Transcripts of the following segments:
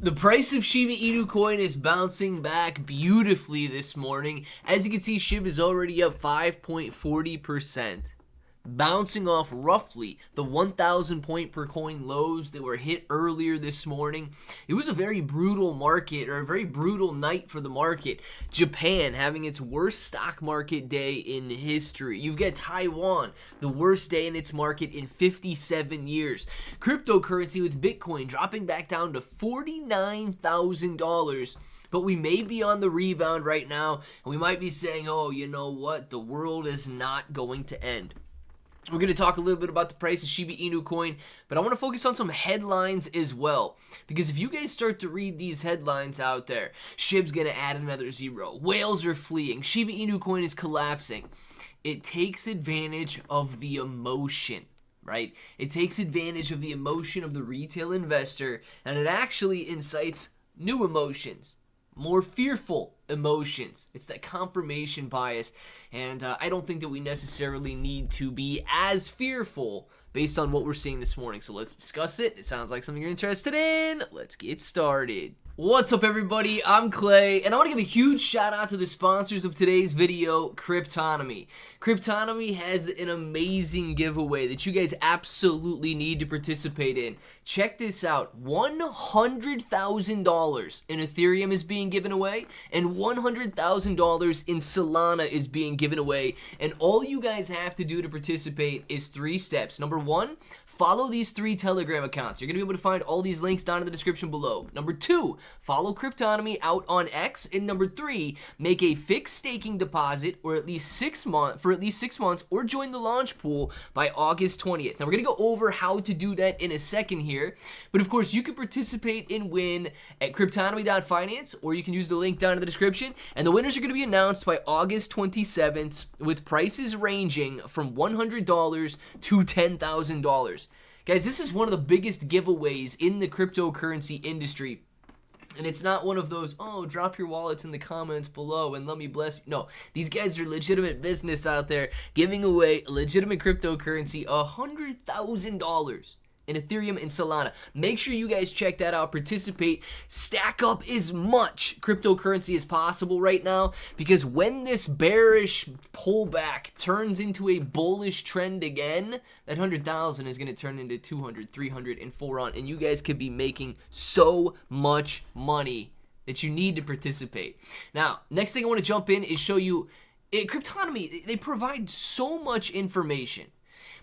The price of Shiba Inu Coin is bouncing back beautifully this morning. As you can see, SHIB is already up 5.40%. Bouncing off roughly the 1,000 point per coin lows that were hit earlier this morning. It was a very brutal market, or a very brutal night for the market. Japan having its worst stock market day in history. You've got Taiwan, the worst day in its market in 57 years. Cryptocurrency with Bitcoin dropping back down to $49,000. But we may be on the rebound right now, and we might be saying, oh, you know what? The world is not going to end. We're going to talk a little bit about the price of Shiba Inu Coin, but I want to focus on some headlines as well. Because if you guys start to read these headlines out there, SHIB's going to add another zero. Whales are fleeing. Shiba Inu Coin is collapsing. It takes advantage of the emotion, right? It takes advantage of the emotion of the retail investor, and it actually incites new emotions. More fearful emotions. It's that confirmation bias, and I don't think that we necessarily need to be as fearful based on what we're seeing this morning. So let's discuss it. It sounds like something you're interested in. Let's get started. What's up, everybody? I'm Clay, and I want to give a huge shout out to the sponsors of today's video, Cryptonomy. Cryptonomy has an amazing giveaway that you guys absolutely need to participate in. Check this out. $100,000 in Ethereum is being given away, and $100,000 in Solana is being given away. And all you guys have to do to participate is 3 steps. Number 1, follow these 3 Telegram accounts. You're going to be able to find all these links down in the description below. Number 2, follow Cryptonomy out on X. And number 3, make a fixed staking deposit for at least 6 months or join the launch pool by August 20th. Now we're going to go over how to do that in a second here. But of course, you can participate and win at cryptonomy.finance, or you can use the link down in the description. And the winners are going to be announced by August 27th with prices ranging from $100 to $10,000. Guys, this is one of the biggest giveaways in the cryptocurrency industry. And it's not one of those, oh, drop your wallets in the comments below and let me bless you. No, these guys are legitimate business out there giving away legitimate cryptocurrency, $100,000 in Ethereum and Solana. Make sure you guys check that out, participate, stack up as much cryptocurrency as possible right now, because when this bearish pullback turns into a bullish trend again, that 100,000 is going to turn into 200, 300, and 400, and you guys could be making so much money that you need to participate. Now, next thing I want to jump in is show you, Cryptonomy, they provide so much information.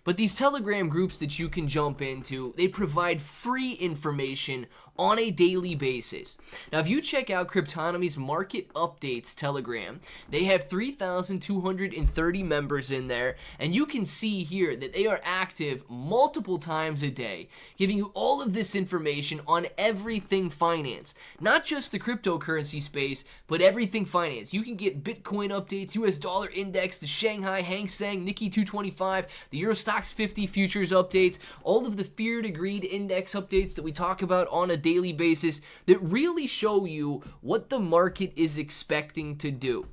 But these Telegram groups that you can jump into, they provide free information on a daily basis. Now, if you check out Cryptonomy's Market Updates Telegram, they have 3,230 members in there, and you can see here that they are active multiple times a day, giving you all of this information on everything finance. Not just the cryptocurrency space, but everything finance. You can get Bitcoin updates, US dollar index, the Shanghai Hang Seng, Nikkei 225, the Euro Stoxx 50 futures updates, all of the fear to greed index updates that we talk about on a daily basis that really show you what the market is expecting to do.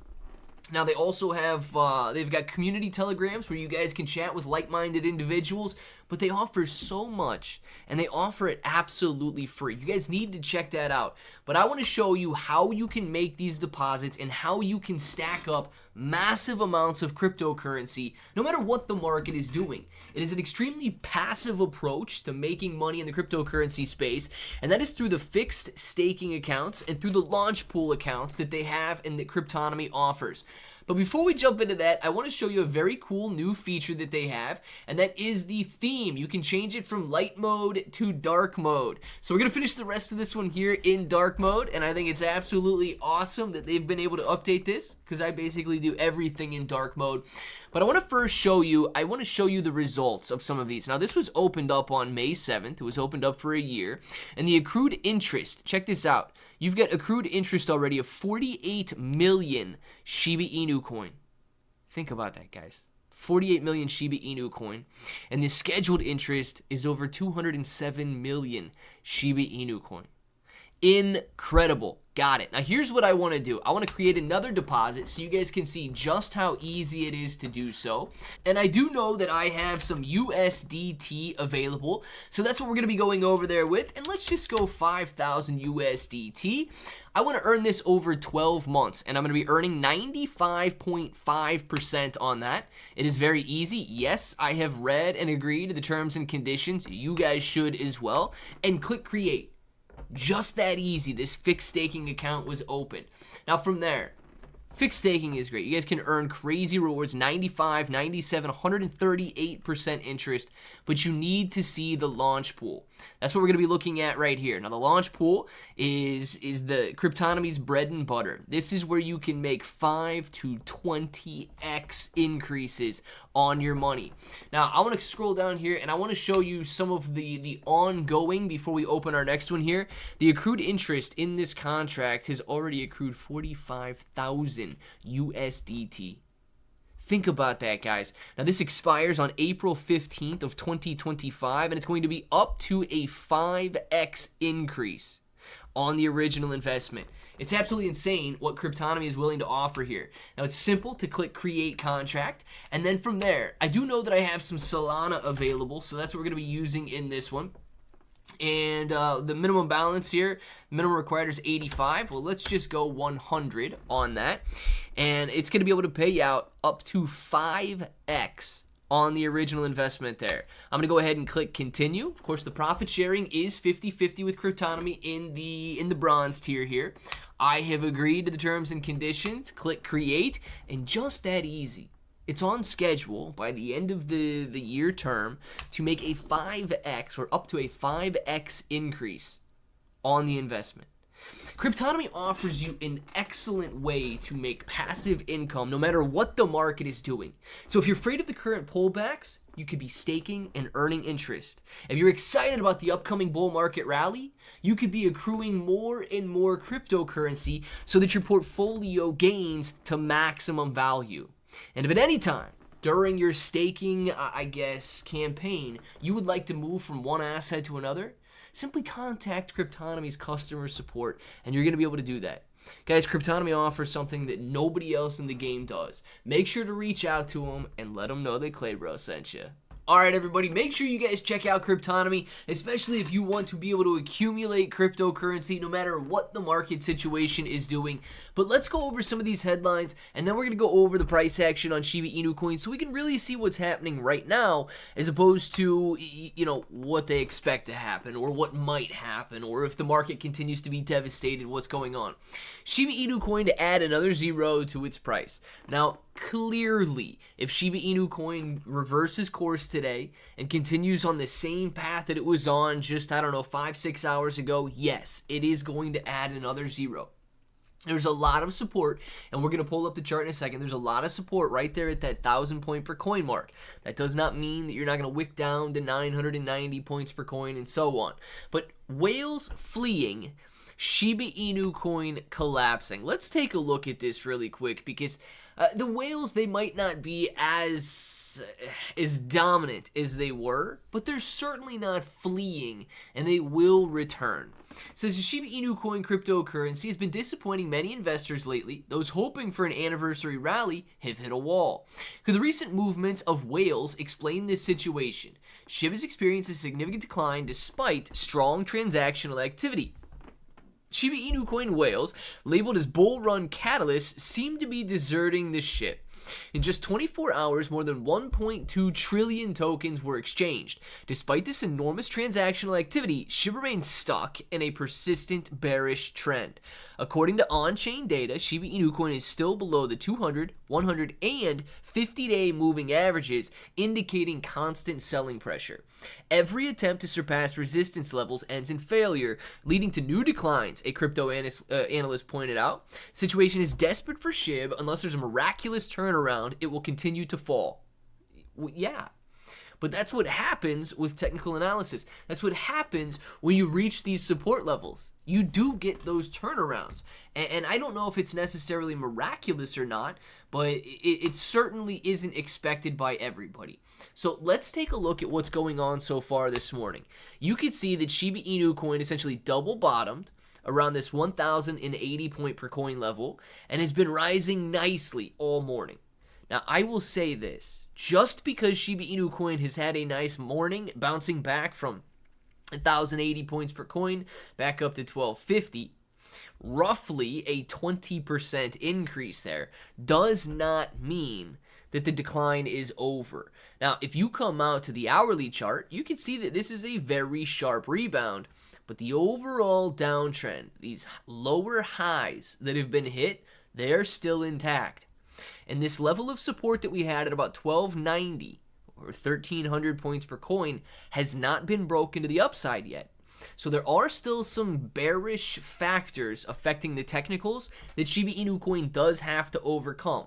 Now, they also have, they've got community telegrams where you guys can chat with like-minded individuals, but they offer so much, and they offer it absolutely free. You guys need to check that out. But I want to show you how you can make these deposits and how you can stack up massive amounts of cryptocurrency no matter what the market is doing. It is an extremely passive approach to making money in the cryptocurrency space, and that is through the fixed staking accounts and through the launch pool accounts that they have and that Cryptonomy offers. But before we jump into that, I want to show you a very cool new feature that they have, and that is the theme. You can change it from light mode to dark mode. So we're going to finish the rest of this one here in dark mode, and I think it's absolutely awesome that they've been able to update this, because I basically do everything in dark mode. But I want to first show you, the results of some of these. Now, this was opened up on May 7th. It was opened up for a year, and the accrued interest, check this out. You've got accrued interest already of 48 million Shiba Inu Coin. Think about that, guys. 48 million Shiba Inu Coin. And the scheduled interest is over 207 million Shiba Inu Coin. Incredible. Got it. Now here's what I want to do. I want to create another deposit so you guys can see just how easy it is to do so. And I do know that I have some USDT available, so that's what we're going to be going over there with. And let's just go 5,000 USDT. I want to earn this over 12 months, and I'm going to be earning 95.5% on that. It is very easy. Yes, I have read and agreed to the terms and conditions. You guys should as well. And click create. Just that easy. This fixed staking account was open. Now from there, fixed staking is great. You guys can earn crazy rewards, 95, 97, 138% interest, but you need to see the launch pool. That's what we're going to be looking at right here. Now the launch pool is the Cryptonomy's bread and butter. This is where you can make 5 to 20x increases on your money. Now I want to scroll down here and I want to show you some of the ongoing before we open our next one here. The accrued interest in this contract has already accrued 45,000 USDT. Think about that, guys. Now this expires on April 15th of 2025 and it's going to be up to a 5x increase on the original investment. It's absolutely insane what Cryptonomy is willing to offer here. Now it's simple to click create contract, and then from there, I do know that I have some Solana available, so that's what we're going to be using in this one. And the minimum balance here, minimum required is 85. Well, let's just go 100 on that. And it's going to be able to pay out up to 5x on the original investment there. I'm going to go ahead and click continue. Of course, the profit sharing is 50-50 with Cryptonomy in the bronze tier here. I have agreed to the terms and conditions. Click create, and just that easy. It's on schedule by the end of the year term to make a 5x or up to a 5x increase on the investment. Cryptonomy offers you an excellent way to make passive income no matter what the market is doing. So if you're afraid of the current pullbacks, you could be staking and earning interest. If you're excited about the upcoming bull market rally, you could be accruing more and more cryptocurrency so that your portfolio gains to maximum value. And if at any time during your staking, campaign, you would like to move from one asset to another, simply contact Cryptonomy's customer support and you're going to be able to do that. Guys, Cryptonomy offers something that nobody else in the game does. Make sure to reach out to them and let them know that Claybro sent you. Alright everybody, make sure you guys check out Cryptonomy, especially if you want to be able to accumulate cryptocurrency no matter what the market situation is doing. But let's go over some of these headlines, and then we're going to go over the price action on Shiba Inu Coin so we can really see what's happening right now as opposed to, what they expect to happen or what might happen, or if the market continues to be devastated, what's going on. Shiba Inu Coin to add another 0 to its price. Now, clearly, if Shiba Inu Coin reverses course today and continues on the same path that it was on just, 5-6 hours ago, yes, it is going to add another 0. There's a lot of support, and we're going to pull up the chart in a second. There's a lot of support right there at that 1,000 point per coin mark. That does not mean that you're not going to wick down to 990 points per coin and so on. But whales fleeing, Shiba Inu Coin collapsing. Let's take a look at this really quick because the whales, they might not be as dominant as they were, but they're certainly not fleeing, and they will return. It says the Shiba Inu Coin cryptocurrency has been disappointing many investors lately. Those hoping for an anniversary rally have hit a wall. Could the recent movements of whales explain this situation? SHIB has experienced a significant decline despite strong transactional activity. Shiba Inu Coin whales, labeled as bull run catalysts, seem to be deserting the ship. In just 24 hours, more than 1.2 trillion tokens were exchanged. Despite this enormous transactional activity, SHIB remains stuck in a persistent bearish trend. According to on-chain data, Shiba Inu Coin is still below the 200, 100, and 50-day moving averages, indicating constant selling pressure. Every attempt to surpass resistance levels ends in failure, leading to new declines, a crypto analyst pointed out. The situation is desperate for SHIB. Unless there's a miraculous turnaround, it will continue to fall. Yeah. But that's what happens with technical analysis. That's what happens when you reach these support levels. You do get those turnarounds. And I don't know if it's necessarily miraculous or not, but it certainly isn't expected by everybody. So let's take a look at what's going on so far this morning. You can see that Shiba Inu Coin essentially double bottomed, around this 1,080 point per coin level and has been rising nicely all morning. Now, I will say this, just because Shiba Inu Coin has had a nice morning, bouncing back from 1,080 points per coin back up to 1,250, roughly a 20% increase there, does not mean that the decline is over. Now, if you come out to the hourly chart, you can see that this is a very sharp rebound, but the overall downtrend, these lower highs that have been hit, they're still intact. And this level of support that we had at about 1,290 or 1,300 points per coin has not been broken to the upside yet. So there are still some bearish factors affecting the technicals that Shiba Inu Coin does have to overcome.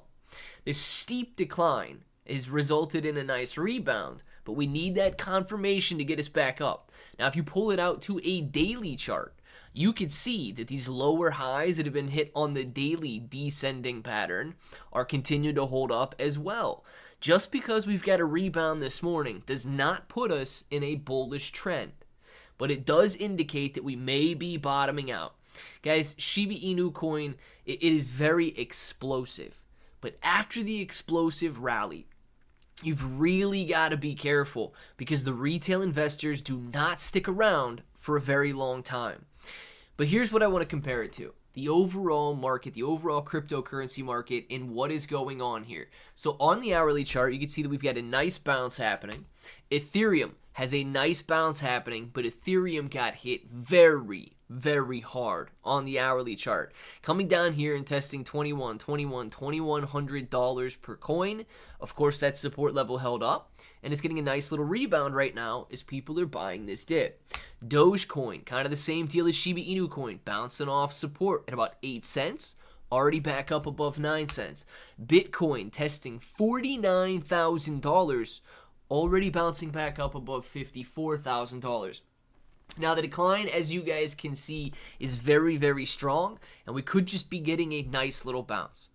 This steep decline has resulted in a nice rebound, but we need that confirmation to get us back up. Now, if you pull it out to a daily chart, you can see that these lower highs that have been hit on the daily descending pattern are continuing to hold up as well. Just because we've got a rebound this morning does not put us in a bullish trend, but it does indicate that we may be bottoming out. Guys, Shiba Inu Coin, it is very explosive, but after the explosive rally, you've really got to be careful because the retail investors do not stick around for a very long time. But here's what I want to compare it to. The overall market, the overall cryptocurrency market, and what is going on here. So on the hourly chart, you can see that we've got a nice bounce happening. Ethereum has a nice bounce happening, but Ethereum got hit very, very hard on the hourly chart. Coming down here and testing $2,100 per coin. Of course, that support level held up. And it's getting a nice little rebound right now as people are buying this dip. Dogecoin, kind of the same deal as Shiba Inu Coin, bouncing off support at about 8 cents, already back up above 9 cents. Bitcoin testing $49,000, already bouncing back up above $54,000. Now, the decline, as you guys can see, is very, very strong, and we could just be getting a nice little bounce.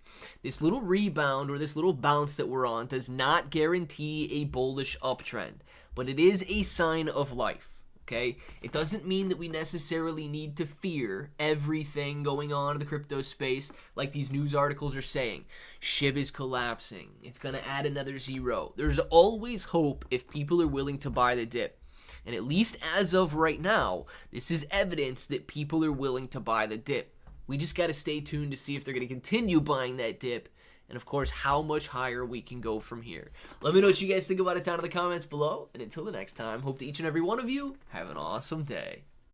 This little rebound or this little bounce that we're on does not guarantee a bullish uptrend, but it is a sign of life, okay? It doesn't mean that we necessarily need to fear everything going on in the crypto space like these news articles are saying. SHIB is collapsing. It's going to add another zero. There's always hope if people are willing to buy the dip. And at least as of right now, this is evidence that people are willing to buy the dip. We just got to stay tuned to see if they're going to continue buying that dip and, of course, how much higher we can go from here. Let me know what you guys think about it down in the comments below. And until the next time, hope that each and every one of you have an awesome day.